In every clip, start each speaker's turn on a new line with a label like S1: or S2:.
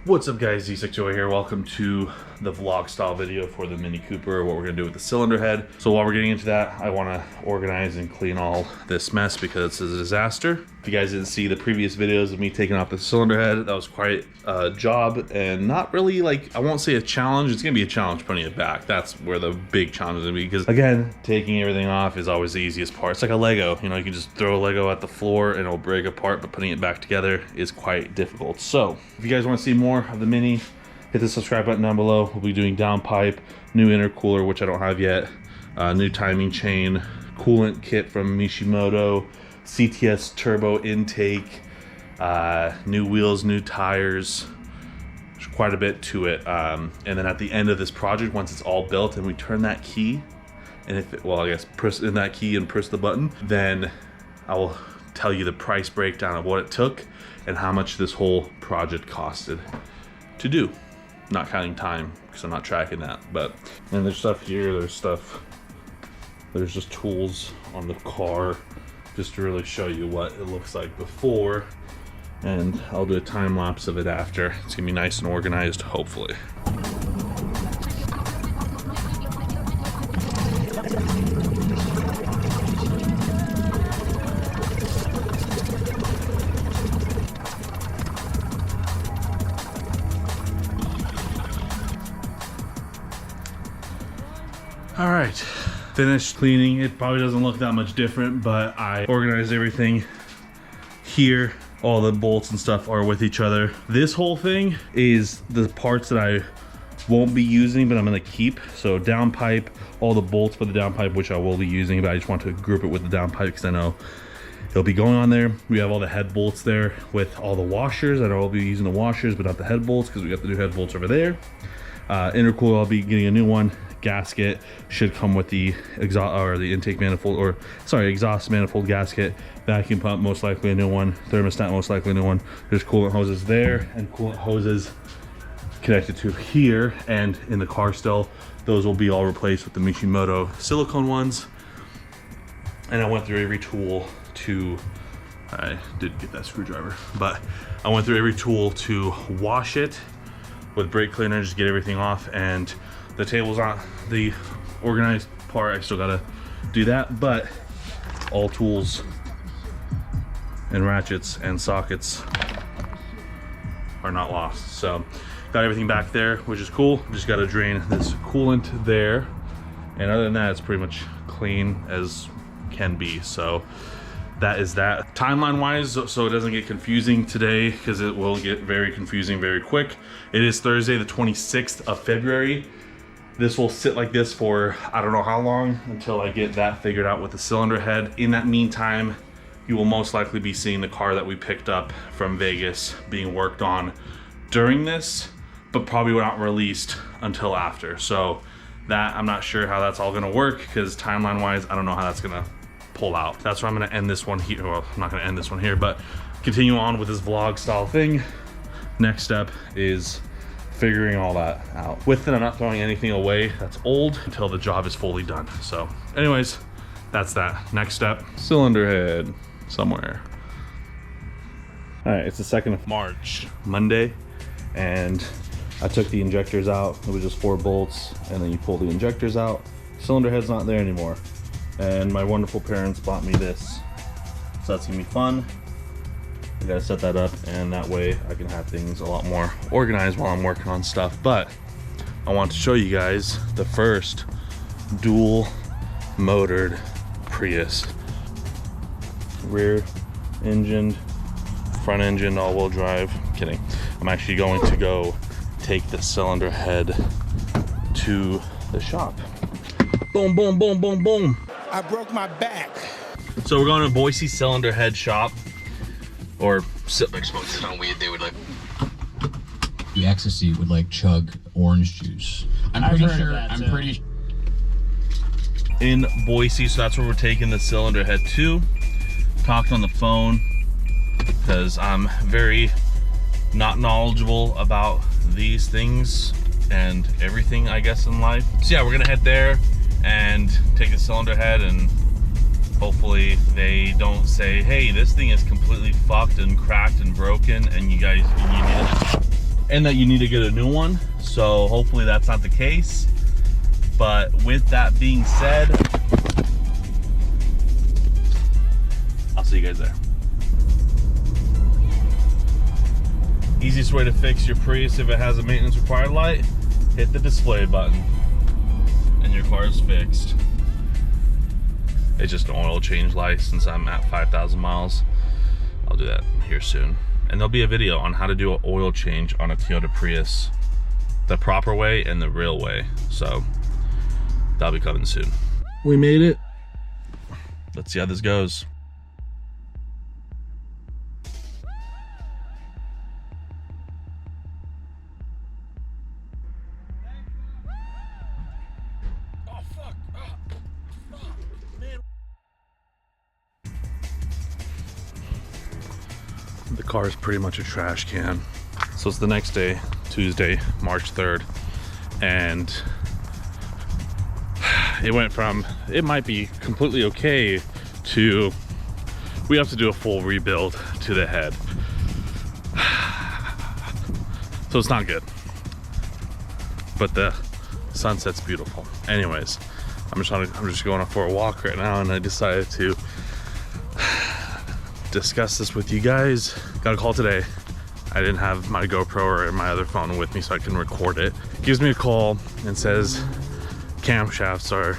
S1: What's up guys, D6Joy here. Welcome to the vlog style video for the Mini Cooper, what we're gonna do with the cylinder head. So while we're getting into that, I wanna organize and clean all this mess because it's a disaster. If you guys didn't see the previous videos of me taking off the cylinder head, that was quite a job and not really like, I won't say a challenge, it's gonna be a challenge putting it back. That's where the big challenge is gonna be because again, taking everything off is always the easiest part. It's like a Lego, you know, you can just throw a Lego at the floor and it'll break apart, but putting it back together is quite difficult. So if you guys wanna see more of the Mini, hit the subscribe button down below. We'll be doing downpipe, new intercooler, which I don't have yet, new timing chain, coolant kit from Mishimoto, CTS turbo intake, new wheels, new tires. There's quite a bit to it. And then at the end of this project, once it's all built and we turn that key, and if it, well, I guess press in that key and press the button, then I will tell you the price breakdown of what it took and how much this whole project costed to do. Not counting time because I'm not tracking that, but and there's stuff here, there's just tools on the car just to really show you what it looks like before, and I'll do a time lapse of it after. It's gonna be nice and organized, hopefully. All right, finished cleaning. It probably doesn't look that much different, but I organized everything here. All the bolts and stuff are with each other. This whole thing is the parts that I won't be using, but I'm gonna keep. So downpipe, all the bolts for the downpipe, which I will be using, but I just want to group it with the downpipe because I know it'll be going on there. We have all the head bolts there with all the washers. I know I'll be using the washers, but not the head bolts because we got the new head bolts over there. Intercooler, I'll be getting a new one. Gasket should come with the exhaust or the intake manifold, or sorry, exhaust manifold gasket. Vacuum pump, most likely a new one. Thermostat, most likely a new one. There's coolant hoses there and coolant hoses connected to here and in the car still. Those will be all replaced with the Mishimoto silicone ones. And I went through every tool to, I did get that screwdriver, but I went through every tool to wash it with brake cleaner, just get everything off. And the table's not the organized part, I still gotta do that, but all tools and ratchets and sockets are not lost. So got everything back there, which is cool. Just gotta drain this coolant there. And other than that, it's pretty much clean as can be. So that is that. Timeline wise, so it doesn't get confusing today, because it will get very confusing very quick. It is Thursday, the 26th of February. This will sit like this for I don't know how long until I get that figured out with the cylinder head. In that meantime, you will most likely be seeing the car that we picked up from Vegas being worked on during this, but probably not released until after. So that, I'm not sure how that's all gonna work, because timeline wise, I don't know how that's gonna pull out. That's where I'm gonna end this one here. Well, I'm not gonna end this one here, but continue on with this vlog style thing. Next step is figuring all that out. With it, I'm not throwing anything away that's old until the job is fully done. So anyways, that's that. Next step, cylinder head somewhere. All right, it's the 2nd of March, Monday, and I took the injectors out. It was just 4 bolts, and then you pull the injectors out. Cylinder head's not there anymore. And my wonderful parents bought me this. So that's gonna be fun. I gotta set that up, and that way I can have things a lot more organized while I'm working on stuff. But I want to show you guys the first dual motored Prius. Rear engined, front engined, all-wheel drive. Kidding. I'm actually going to go take the cylinder head to the shop. Boom, boom, boom, boom, boom.
S2: I broke my back.
S1: So we're going to Boise Cylinder Head Shop. Or
S3: Like smoking on weed, they would like do ecstasy would like chug orange juice. I'm pretty
S1: in Boise, so that's where we're taking the cylinder head to. Talked on the phone because I'm very not knowledgeable about these things and everything, I guess, in life. So yeah, we're gonna head there and take the cylinder head, and hopefully they don't say, hey, this thing is completely fucked and cracked and broken and you guys, you need and that you need to get a new one. So hopefully that's not the case. But with that being said, I'll see you guys there. Easiest way to fix your Prius if it has a maintenance required light, hit the display button and your car is fixed. It's just an oil change light. Since I'm at 5,000 miles, I'll do that here soon. And there'll be a video on how to do an oil change on a Toyota Prius, the proper way and the real way. So that'll be coming soon. We made it. Let's see how this goes. The car is pretty much a trash can. So it's the next day, Tuesday, March 3rd, and it went from it might be completely okay to we have to do a full rebuild to the head. So it's not good, but the sunset's beautiful. Anyways, I'm just going for a walk right now, and I decided to discuss this with you guys. Got a call today. I didn't have my GoPro or my other phone with me so I can record it. Gives me a call and says camshafts are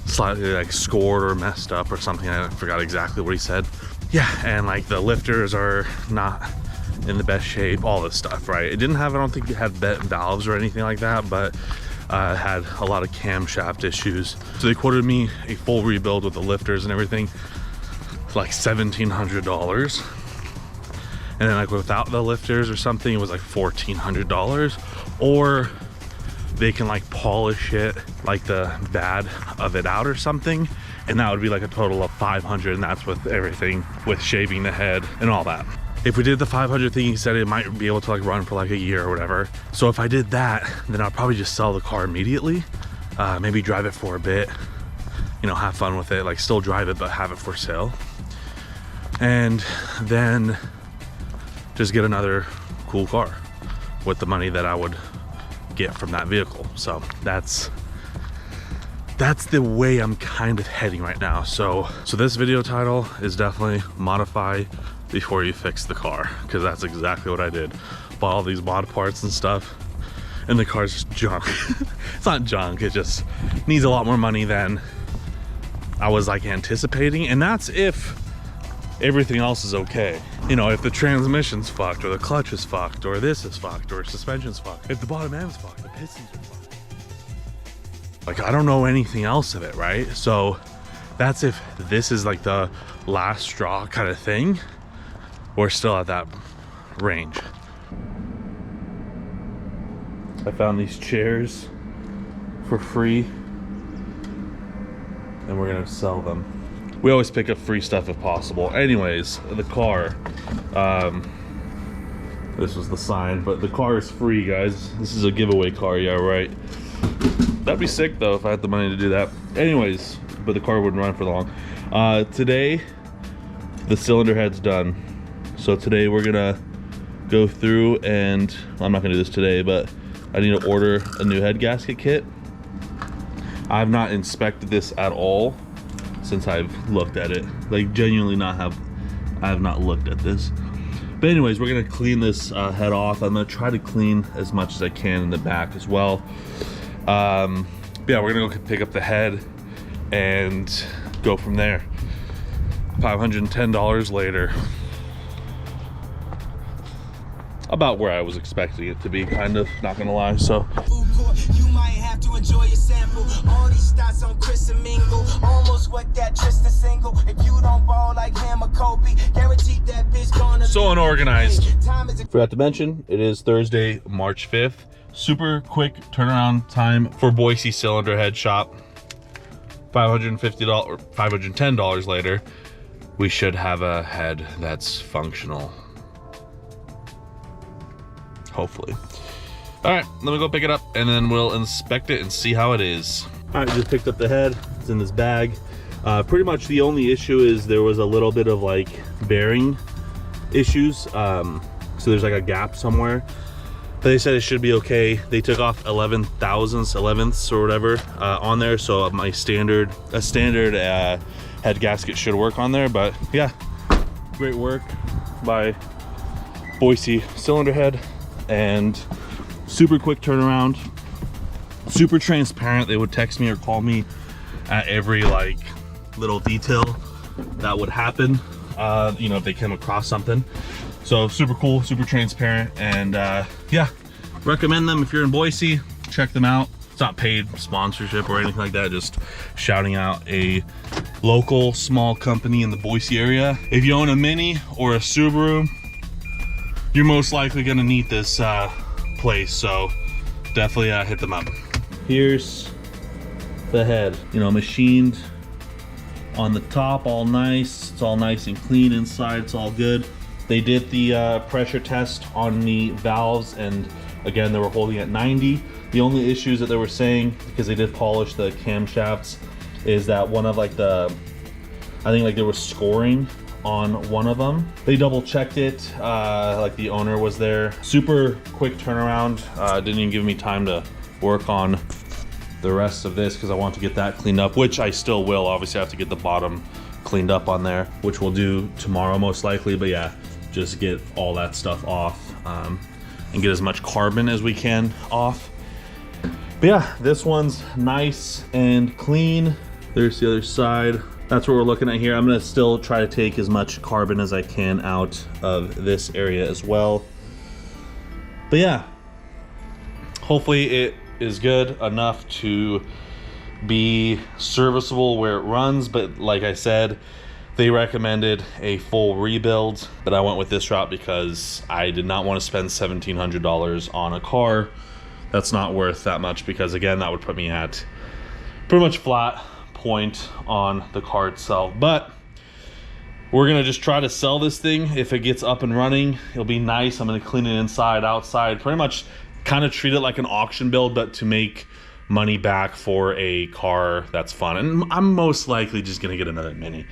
S1: slightly like scored or messed up or something. I forgot exactly what he said. Yeah, and like the lifters are not in the best shape, all this stuff, right? It didn't have, I don't think it had bent valves or anything like that, but had a lot of camshaft issues. So they quoted me a full rebuild with the lifters and everything for like $1,700. And then like without the lifters or something, it was like $1,400. Or they can like polish it, like the bad of it out or something, and that would be like a total of $500, and that's with everything, with shaving the head and all that. If we did the $500 thing, he said it might be able to like run for like a year or whatever. So if I did that, then I'll probably just sell the car immediately. Maybe drive it for a bit, you know, have fun with it, like still drive it, but have it for sale. And then just get another cool car with the money that I would get from that vehicle. So that's the way I'm kind of heading right now. So this video title is definitely modify before you fix the car, because that's exactly what I did. Bought all these mod parts and stuff, and the car's just junk. It's not junk, it just needs a lot more money than I was like anticipating, and that's if everything else is okay. You know, if the transmission's fucked, or the clutch is fucked, or this is fucked, or suspension's fucked, if the bottom end's fucked, the pistons are fucked. Like, I don't know anything else of it, right? So that's if this is like the last straw kind of thing. We're still at that range. I found these chairs for free, and we're gonna sell them. We always pick up free stuff if possible. Anyways, the car, this was the sign, but the car is free, guys. This is a giveaway car, yeah, right. That'd be sick though if I had the money to do that. Anyways, but the car wouldn't run for long. Today, the cylinder head's done. So today we're gonna go through and, well, I'm not gonna do this today, but I need to order a new head gasket kit. I've not inspected this at all since I've looked at it. Like, genuinely I have not looked at this. But anyways, we're gonna clean this head off. I'm gonna try to clean as much as I can in the back as well. Yeah, we're gonna go pick up the head and go from there. $510 later. About where I was expecting it to be, kind of, not gonna lie. So
S2: you might have to enjoy your sample. All these stats on Chris and Mingle, almost what that Tristan single. If you don't ball like him or Kobe, guaranteed that bitch gonna.
S1: So unorganized. Forgot to mention, it is Thursday, March 5th. Super quick turnaround time for Boise Cylinder Head Shop. $550 or $510 later, we should have a head that's functional. Hopefully. All right, let me go pick it up and then we'll inspect it and see how it is. All right, just picked up the head. It's in this bag. Pretty much the only issue is there was a little bit of like bearing issues. So there's like a gap somewhere. But they said it should be okay. They took off 11/11ths or whatever on there, so my standard head gasket should work on there. But yeah, great work by Boise Cylinder Head, and super quick turnaround, super transparent. They would text me or call me at every like little detail that would happen, you know, if they came across something. So super cool, super transparent, and yeah, recommend them if you're in Boise. Check them out. It's not paid sponsorship or anything like that, just shouting out a local small company in the Boise area. If you own a Mini or a Subaru, you're most likely gonna need this place, so definitely hit them up. Here's the head, you know, machined on the top, all nice. It's all nice and clean inside, it's all good. They did the pressure test on the valves, and again, they were holding at 90. The only issues that they were saying, because they did polish the camshafts, is that one of like I think like there was scoring on one of them. They double checked it, like the owner was there. Super quick turnaround. Didn't even give me time to work on the rest of this because I want to get that cleaned up, which I still will. Obviously I have to get the bottom cleaned up on there, which we'll do tomorrow most likely. But yeah, just get all that stuff off and get as much carbon as we can off. But yeah, this one's nice and clean. There's the other side. That's what we're looking at here. I'm gonna still try to take as much carbon as I can out of this area as well. But yeah, hopefully it is good enough to be serviceable where it runs. But like I said, they recommended a full rebuild, but I went with this route because I did not want to spend $1,700 on a car. That's not worth that much, because again, that would put me at pretty much flat point on the car itself. But we're gonna just try to sell this thing. If it gets up and running, it'll be nice. I'm gonna clean it inside, outside, pretty much kind of treat it like an auction build, but to make money back for a car that's fun. And I'm most likely just gonna get another Mini.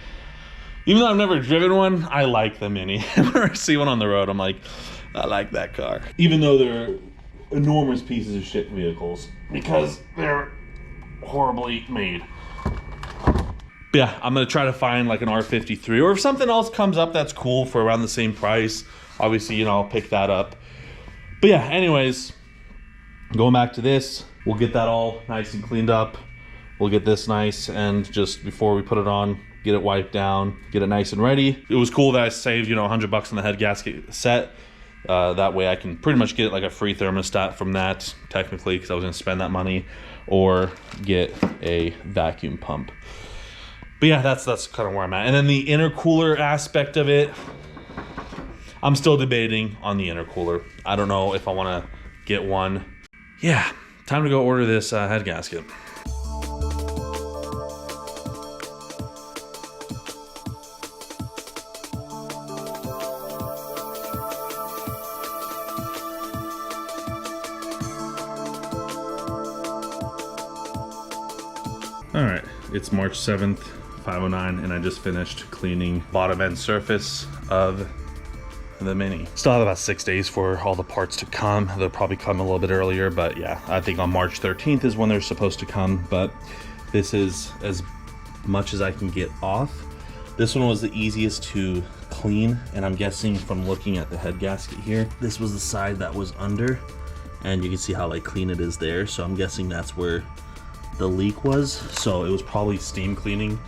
S1: Even though I've never driven one, I like the Mini. Whenever I see one on the road, I'm like, I like that car. Even though they're enormous pieces of shit vehicles, because they're horribly made. But yeah, I'm gonna try to find like an R53, or if something else comes up that's cool for around the same price, obviously, you know, I'll pick that up. But yeah, anyways, going back to this, we'll get that all nice and cleaned up. We'll get this nice, and just before we put it on, get it wiped down, get it nice and ready. It was cool that I saved, you know, $100 on the head gasket set. That way I can pretty much get like a free thermostat from that, technically, because I was gonna spend that money, or get a vacuum pump. But yeah, that's kind of where I'm at. And then the intercooler aspect of it, I'm still debating on the intercooler. I don't know if I want to get one. Yeah, time to go order this head gasket. All right, it's March 7th, 5:09, and I just finished cleaning bottom end surface of the Mini. Still have about 6 days for all the parts to come. They'll probably come a little bit earlier, but yeah, I think on March 13th is when they're supposed to come. But this is as much as I can get off. This one was the easiest to clean, and I'm guessing from looking at the head gasket here, this was the side that was under, and you can see how like clean it is there. So I'm guessing that's where the leak was. So it was probably steam cleaning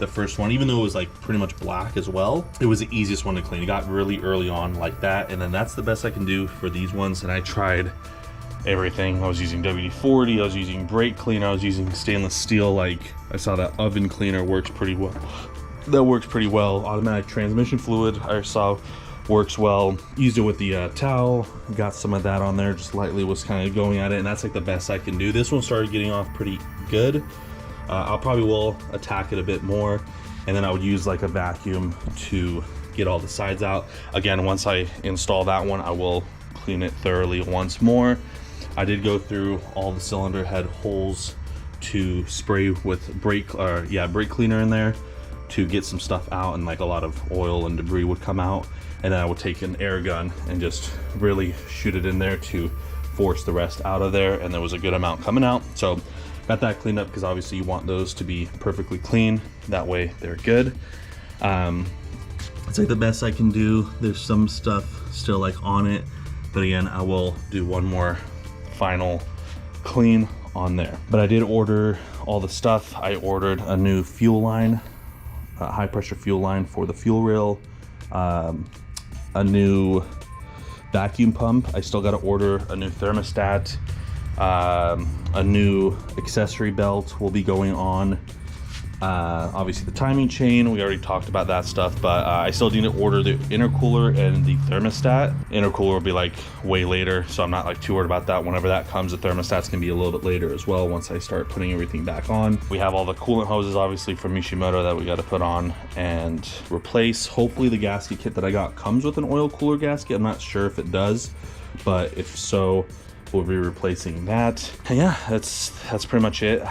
S1: the first one, even though it was like pretty much black as well. It was the easiest one to clean. It got really early on like that, and then that's the best I can do for these ones. And I tried everything. I was using WD-40, I was using brake cleaner, I was using stainless steel. Like I saw that oven cleaner works pretty well. That works pretty well. Automatic transmission fluid I saw works well. Used it with the towel, got some of that on there, just lightly was kind of going at it, and that's like the best I can do. This one started getting off pretty good. I'll probably will attack it a bit more, and then I would use like a vacuum to get all the sides out. Again, once I install that one, I will clean it thoroughly once more. I did go through all the cylinder head holes to spray with brake cleaner in there to get some stuff out, and like a lot of oil and debris would come out. And then I would take an air gun and just really shoot it in there to force the rest out of there, and there was a good amount coming out. So got that cleaned up because obviously you want those to be perfectly clean. That way they're good. It's like the best I can do. There's some stuff still like on it, but again, I will do one more final clean on there. But I did order all the stuff. I ordered a new fuel line, a high pressure fuel line for the fuel rail, a new vacuum pump. I still got to order a new thermostat, a new accessory belt will be going on. Obviously the timing chain, we already talked about that stuff, but I still need to order the intercooler and the thermostat. Intercooler will be like way later, so I'm not like too worried about that. Whenever that comes, the thermostat's gonna be a little bit later as well once I start putting everything back on. We have all the coolant hoses obviously from Mishimoto that we got to put on and replace. Hopefully the gasket kit that I got comes with an oil cooler gasket. I'm not sure if it does, but if so, we'll be replacing that. And yeah, that's pretty much it.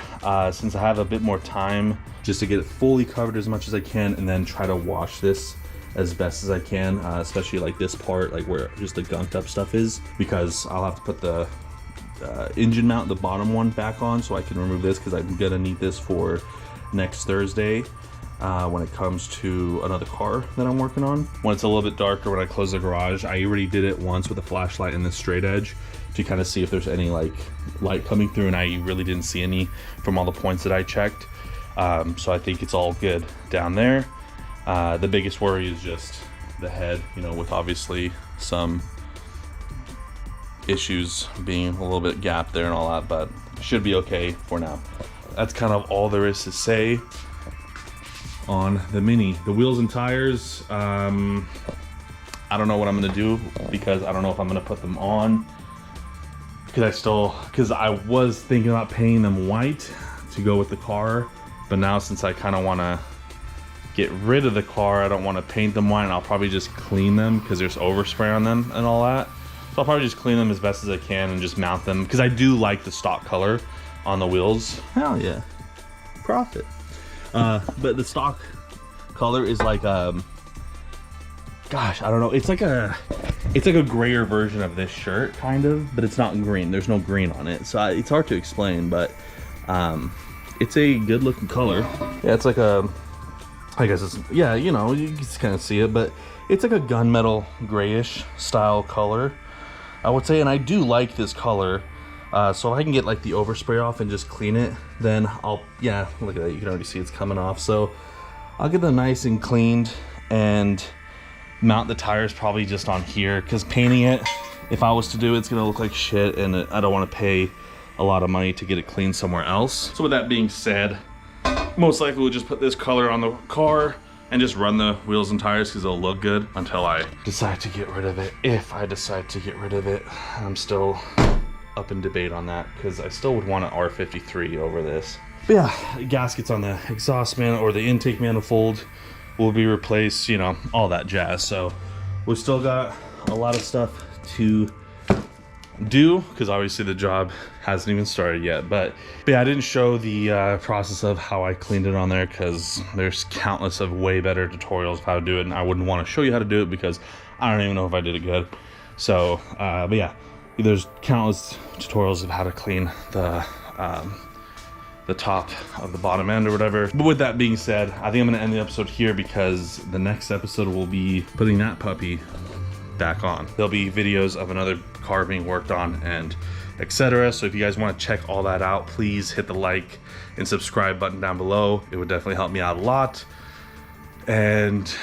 S1: Since I have a bit more time just to get it fully covered as much as I can, and then try to wash this as best as I can, especially like this part, like where just the gunked up stuff is, because I'll have to put the engine mount, the bottom one, back on so I can remove this, because I'm gonna need this for next Thursday when it comes to another car that I'm working on. When it's a little bit darker, when I close the garage, I already did it once with a flashlight in the straight edge to kind of see if there's any like light coming through, and I really didn't see any from all the points that I checked. So I think it's all good down there. The biggest worry is just the head, you know, with obviously some issues being a little bit gapped there and all that, but should be okay for now. That's kind of all there is to say on the Mini. The wheels and tires, I don't know what I'm gonna do, because I don't know if I'm gonna put them on, because I was thinking about painting them white to go with the car, but now since I kind of want to get rid of the car, I don't want to paint them white, and I'll probably just clean them because there's overspray on them and all that. So I'll probably just clean them as best as I can and just mount them, because I do like the stock color on the wheels. Hell yeah, profit. But the stock color is like gosh, I don't know, it's like a grayer version of this shirt kind of, but it's not green. There's no green on it, so it's hard to explain, but it's a good looking color. Yeah, it's like a, I guess it's, yeah, you know, you can just kind of see it, but it's like a gunmetal grayish style color, I would say. And I do like this color, so if I can get like the overspray off and just clean it, then I'll, yeah, look at that, you can already see it's coming off. So I'll get them nice and cleaned and mount the tires probably just on here, because painting it, if I was to do it, it's gonna look like shit, and I don't want to pay a lot of money to get it cleaned somewhere else. So with that being said, most likely we'll just put this color on the car and just run the wheels and tires, because they'll look good until I decide to get rid of it. If I decide to get rid of it, I'm still up in debate on that, because I still would want an R53 over this. But yeah, gaskets on the exhaust man or the intake manifold will be replaced, you know, all that jazz. So we've still got a lot of stuff to do, because obviously the job hasn't even started yet. But yeah, I didn't show the process of how I cleaned it on there, because there's countless of way better tutorials of how to do it, and I wouldn't want to show you how to do it because I don't even know if I did it good. So but yeah, there's countless tutorials of how to clean the top of the bottom end or whatever. But with that being said, I think I'm gonna end the episode here, because the next episode will be putting that puppy back on. There'll be videos of another car being worked on and etc. So if you guys want to check all that out, please hit the like and subscribe button down below. It would definitely help me out a lot. And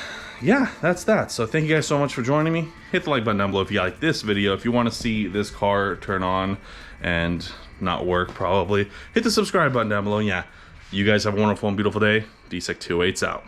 S1: yeah, that's that. So thank you guys so much for joining me. Hit the like button down below if you like this video. If you want to see this car turn on and not work, probably hit the subscribe button down below. And yeah, you guys have a wonderful and beautiful day. DSEC28's out.